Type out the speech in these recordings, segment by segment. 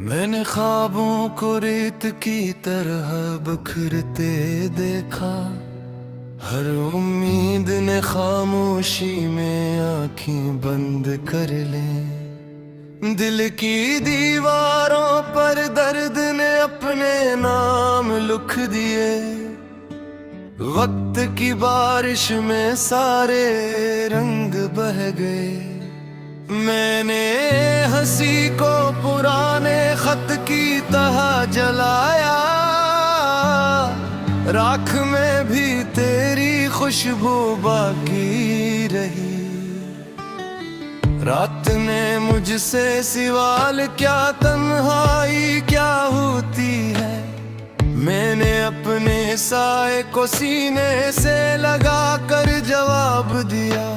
मैंने ख्वाबों को रेत की तरह बिखरते देखा। हर उम्मीद ने खामोशी में आंखें बंद कर ले। दिल की दीवारों पर दर्द ने अपने नाम लिख दिए। वक्त की बारिश में सारे रंग बह गए। मैंने हंसी को पुराने खत की तरह जलाया। राख में भी तेरी खुशबू बाकी रही। रात ने मुझसे सवाल क्या तन्हाई क्या होती है। मैंने अपने साए को सीने से लगा कर जवाब दिया।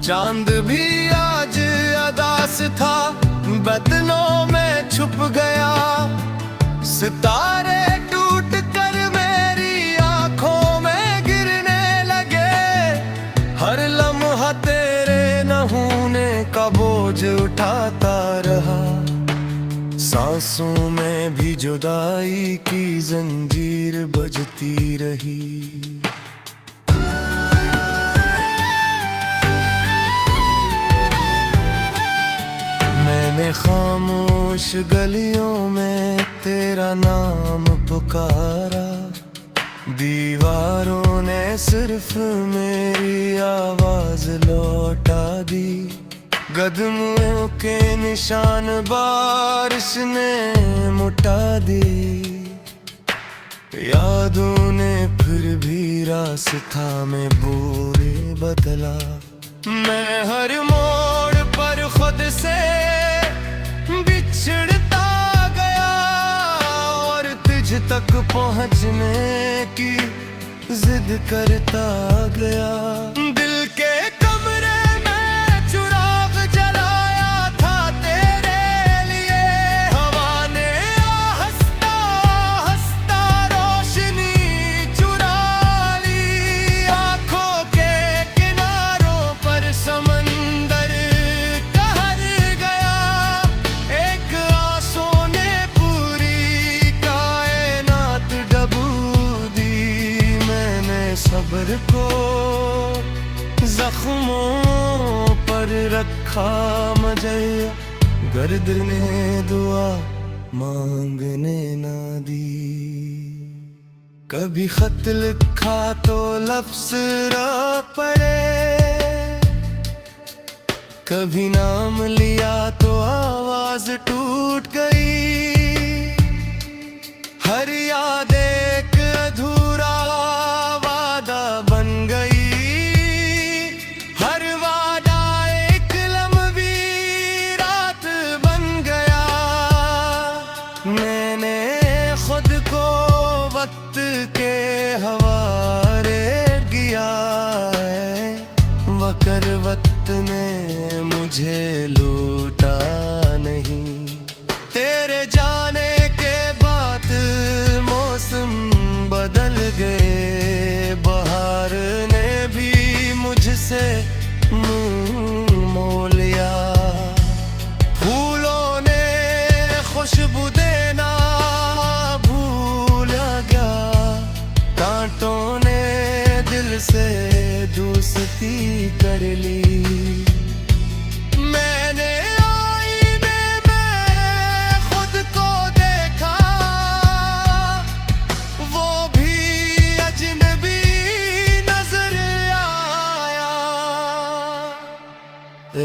चांद भी आज अदास था, बदनों में छुप गया। सितारे टूट कर मेरी आंखों में गिरने लगे। हर लम्हा तेरे न होने का बोझ उठाता रहा। सांसों में भी जुदाई की जंजीर बजती रही। मैंने खामोश गलियों में तेरा नाम पुकारा। दीवारों ने सिर्फ मेरी आवाज लौटा दी। कदमों के निशान बारिश ने मुटा दी। यादों ने फिर भी रास्ता में बोरे बदला। मैं हर मोड़ पर खुद से बिछड़ता गया और तुझ तक पहुंचने की जिद करता गया। दिल के कमरे में चिराग जलाया था तेरे लिए। हवा ने हंसता हंसता रोशनी चुरा ली। आंखों के किनारों पर समंदर कहर गया। एक आंसू ने पूरी कायनात डुबो दी। मैंने सब्र को जख्मों पर रखा मजया। गर्द ने दुआ मांगने ना दी। कभी खत लिखा तो लफ्ज रो पड़े। कभी नाम लिया तो आवाज टूट गई। हर याद एक अधूरा वादा बन गई। हर वादा एक लम्बी रात बन गया। मैंने खुद को वक्त के हवाले किया है। मगर वक्त ने मुझे लूटा नहीं। तेरे जाने के बाद मौसम बदल गए। बहार ने भी मुझसे मुंह मोड़ लिया। फूलों ने खुशबू देना भूल गया। कांटों ने दिल से दोस्ती कर ली। मैंने आईने में खुद को देखा। वो भी अजनबी नजर आया।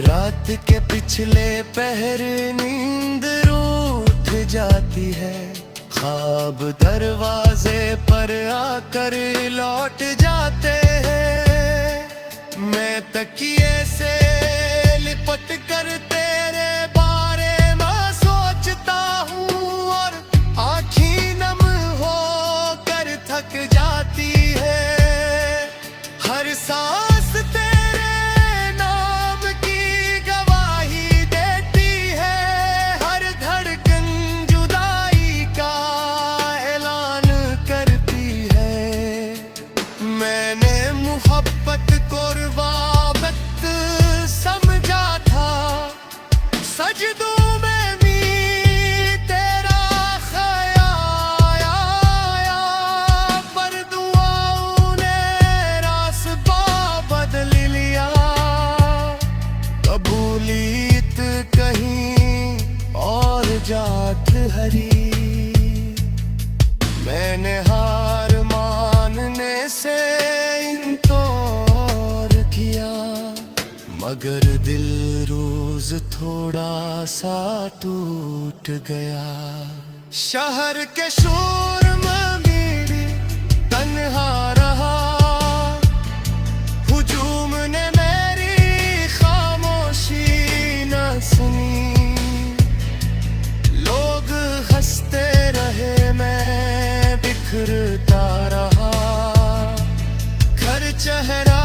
रात के पिछले पहर नींद रूठ जाती है। ख्वाब दरवाजे पर आकर लौट जाते हैं। मैं तकिए से लिपट कर तेरे बारे में सोचता हूँ। और आँखें नम हो कर थक जाती है। हर सांस तेरे नाम की गवाही देती है। हर धड़कन जुदाई का ऐलान करती है। मैंने मोहब्बत कुर्बान हरी। मैंने हार मानने से इनकार किया, मगर दिल रोज थोड़ा सा टूट गया। शहर के शोर में मेरी तन्हा रहा, हुजूम ने मेरी खामोशी न सुनी। लोग हंसते रहे, मैं बिखरता रहा। घर चेहरा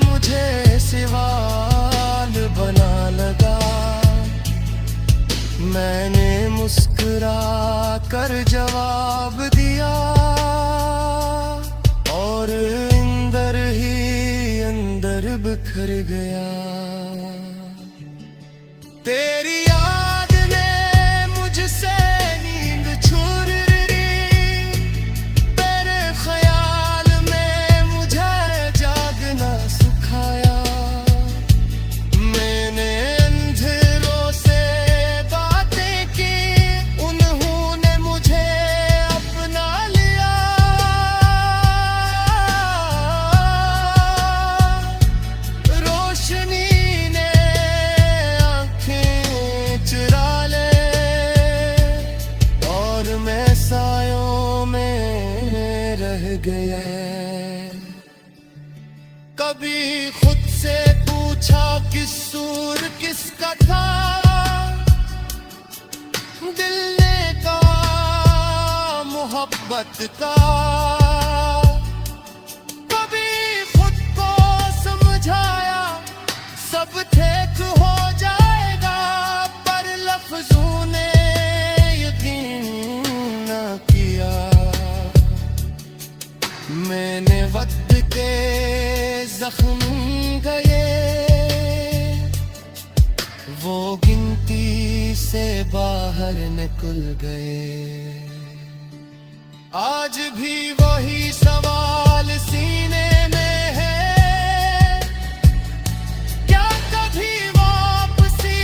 मुझे सवाल बना लगा। मैंने मुस्कुरा कर जवाब दिया, और अंदर ही अंदर बिखर गया। तेरी याद ने मुझसे नींद छुड़ ली, तेरे ख्याल में मुझे जागना सिखाया। मैंने अंधेरों से बातें की, उन्होंने मुझे अपना लिया। रोशनी ने आंखें चुरा ले, और मैं सायों में रह गया। कभी खुद से पूछा कसूर किसका था, दिल ने कहा मोहब्बत का। कभी खुद को समझाया सब ठीक हो जाएगा, पर लफ्जों ने यकीन न किया। मैंने वक्त के जख्म गए, वो गिनती से बाहर निकल गए। आज भी वही सवाल सीने में है, क्या कभी वापसी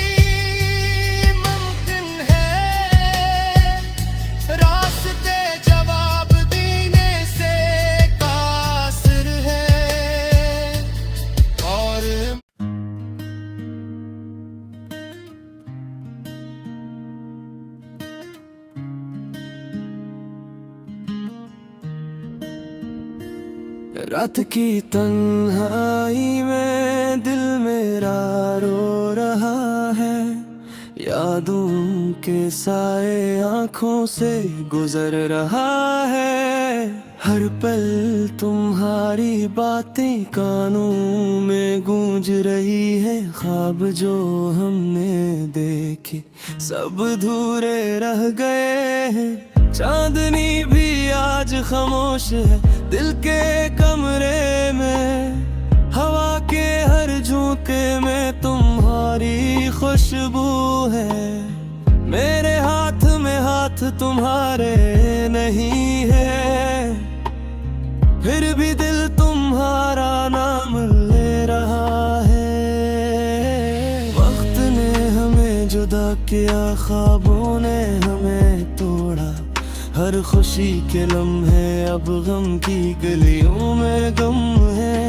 मुमकिन है? रास्ते जवाब देने से कासिर है, और रात की तन्हाई में दिल मेरा रो रहा है। यादों के साए आँखों से गुजर रहा है। हर पल तुम्हारी बातें कानों में गूंज रही है। ख्वाब जो हमने देखे सब अधूरे रह गए हैं। चांदनी भी आज खामोश है दिल के कमरे में। हवा के हर झोंके में तुम्हारी खुशबू है। मेरे हाथ में हाथ तुम्हारे नहीं है, फिर भी दिल तुम्हारा नाम ले रहा है। वक्त ने हमें जुदा किया, ख्वाबों ने हमें तोड़ा। हर खुशी के लम्हे अब गम की गलियों में गम है।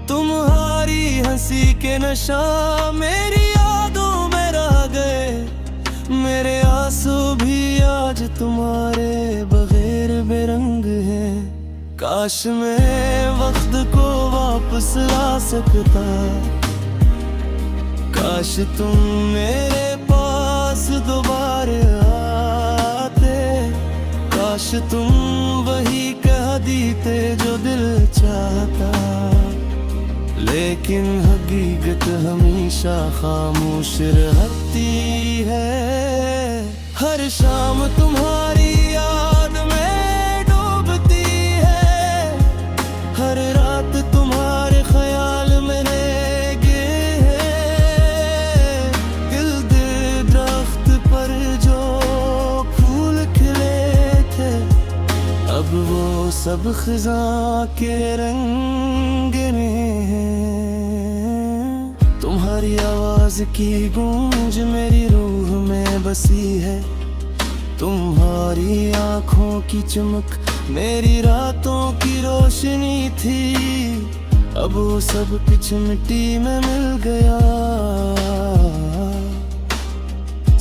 तुम्हारी हंसी के नशा मेरी यादों में रह गए। मेरे आंसू भी आज तुम्हारे बगैर बेरंग है। काश मैं वक्त को वापस ला सकता, काश तुम मेरे पास दोबारा आते। काश तुम वही कह देते जो दिल चाहता, लेकिन हकीकत हमेशा खामोश रहती है। हर शाम तुम्हारी याद में डूबती है। हर रात तुम्हारे ख्याल में लगे हैं। दिल दे दरख्त पर जो फूल खिले थे, अब वो सब खिज़ां के रंग हैं। तुम्हारी आवाज की गूंज मेरी रूह में बसी है। तुम्हारी आंखों की चमक मेरी रातों की रोशनी थी, अब वो सब कुछ मिट्टी में मिल गया।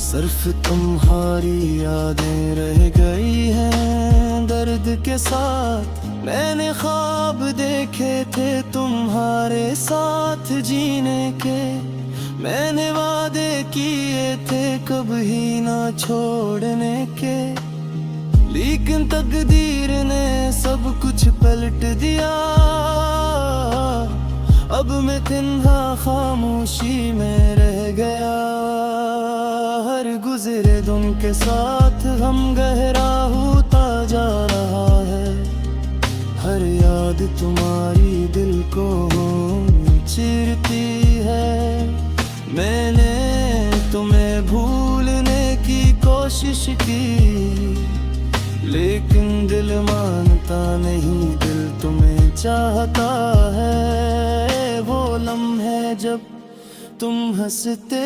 सिर्फ तुम्हारी यादें रह गई हैं दर्द के साथ। मैंने ख्वाब देखे थे तुम्हारे साथ जीने के, मैंने वादे किए थे कभी ना छोड़ने के, लेकिन तकदीर ने सब कुछ पलट दिया। अब मैं तन्हा खामोशी में रह गया। हर गुजरे दिन के साथ हम गहरा होता जा रहा है, हर याद तुम्हारी दिल को चिरती है। मैंने तुम्हें भूलने की कोशिश की, लेकिन दिल मानता नहीं, दिल तुम्हें चाहता है। वो लम्हे जब तुम हंसते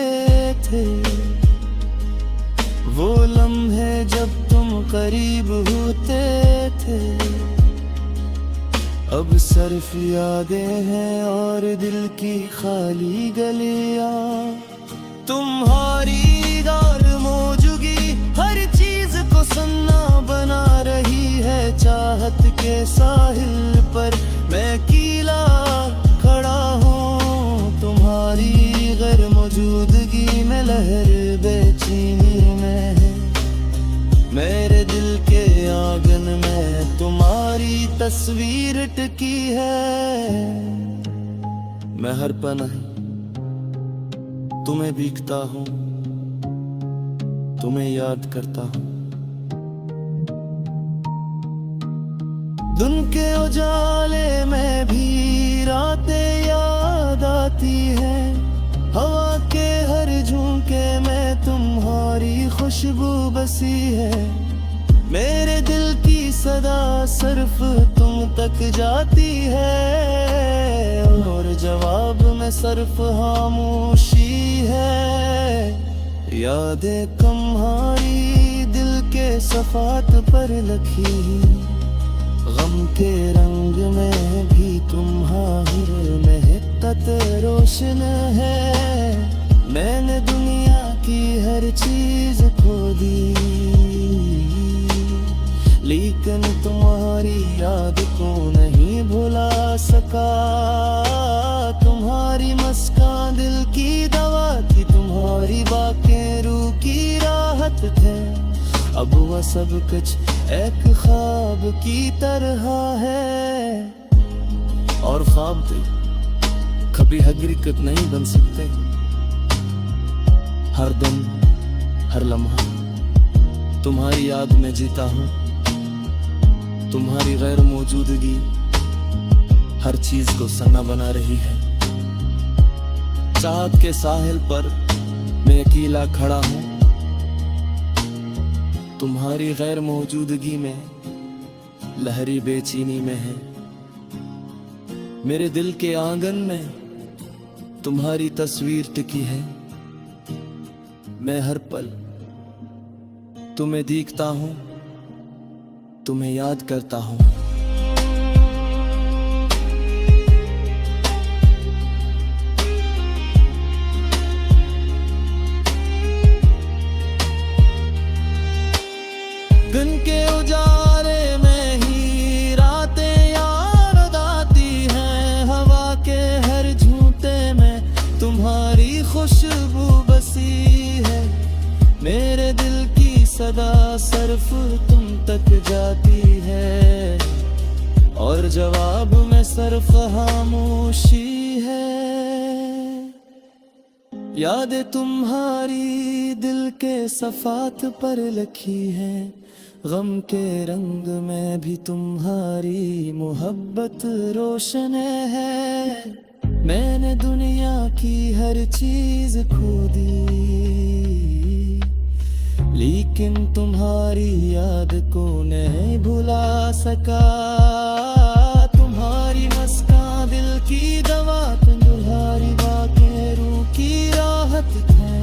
थे, वो लम्हे जब तुम करीब होते थे, अब सिर्फ यादें हैं और दिल की खाली गलियां। तुम्हारी गाल मौजूदगी हर चीज को सन्ना बना रही है। चाहत के साहिल पर मैं अकेला खड़ा हूँ, तुम्हारी गैर मौजूदगी में लहर बेचैनी में है। मेरे दिल के आंगन में तुम्हारी तस्वीर टिकी है। मैं हर पल तुम्हें भीगता हूँ, तुम्हें याद करता हूँ। दिन के उजाले में भी रातें याद आती है, हवा के हर झोंके में तुम्हारी खुशबू बसी है। मेरे दिल की सदा सिर्फ तुम तक जाती है, और जवाब में सिर्फ खामोशी है। यादें तुम्हारी दिल के सफात पर लिखी, गम के रंग में भी तुम्हारी महकत रोशन है। मैंने दुनिया की हर चीज खो दी, लेकिन तुम्हारी याद को नहीं भुला सका। तुम्हारी मुस्कान दिल की दवा थी, तुम्हारी बातें रूह की राहत थे। अब वह सब कुछ एक ख्वाब की तरह है, और ख्वाब थे कभी हकीकत नहीं बन सकते। हर दिन हर लम्हा तुम्हारी याद में जीता हूँ, तुम्हारी गैर मौजूदगी हर चीज को सन्ना बना रही है। चाहत के साहिल पर मैं अकेला खड़ा हूँ, तुम्हारी गैर मौजूदगी में लहरी बेचैनी में है। मेरे दिल के आंगन में तुम्हारी तस्वीर टिकी है। मैं हर पल तुम्हें देखता हूँ, तुम्हें याद करता हूँ। दिन के उजाले में ही रातें याद आती हैं, हवा के हर झूठे में तुम्हारी खुशबू बसी है। मेरे दिल की सदा सिर्फ तुम तक जाती है, और जवाब में सिर्फ खामोशी है। यादें तुम्हारी दिल के सफात पर लिखी है, गम के रंग में भी तुम्हारी मोहब्बत रोशन है। मैंने दुनिया की हर चीज खो दी, लेकिन तुम्हारी याद को नहीं भुला सका। तुम्हारी मुस्कान दिल की दवा, तुम्हारी बातें रूह की राहत है।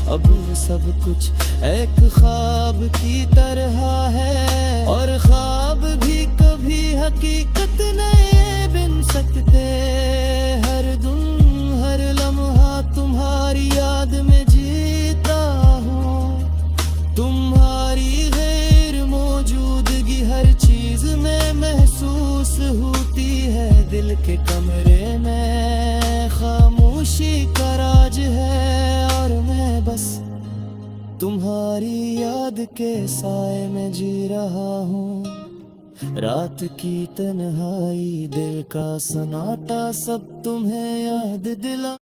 अब सब कुछ एक ख्वाब की तरह है, और ख्वाब भी कभी हकीकत नहीं बन सकते। हर दिन हर लम्हा तुम्हारी याद में जीता हूँ, तुम्हारी गैर मौजूदगी हर चीज में महसूस होती है। दिल के कमरे में खामोशी का राज है, और मैं बस तुम्हारी याद के साए में जी रहा हूँ। रात की तन्हाई, दिल का सन्नाटा, सब तुम्हें याद दिला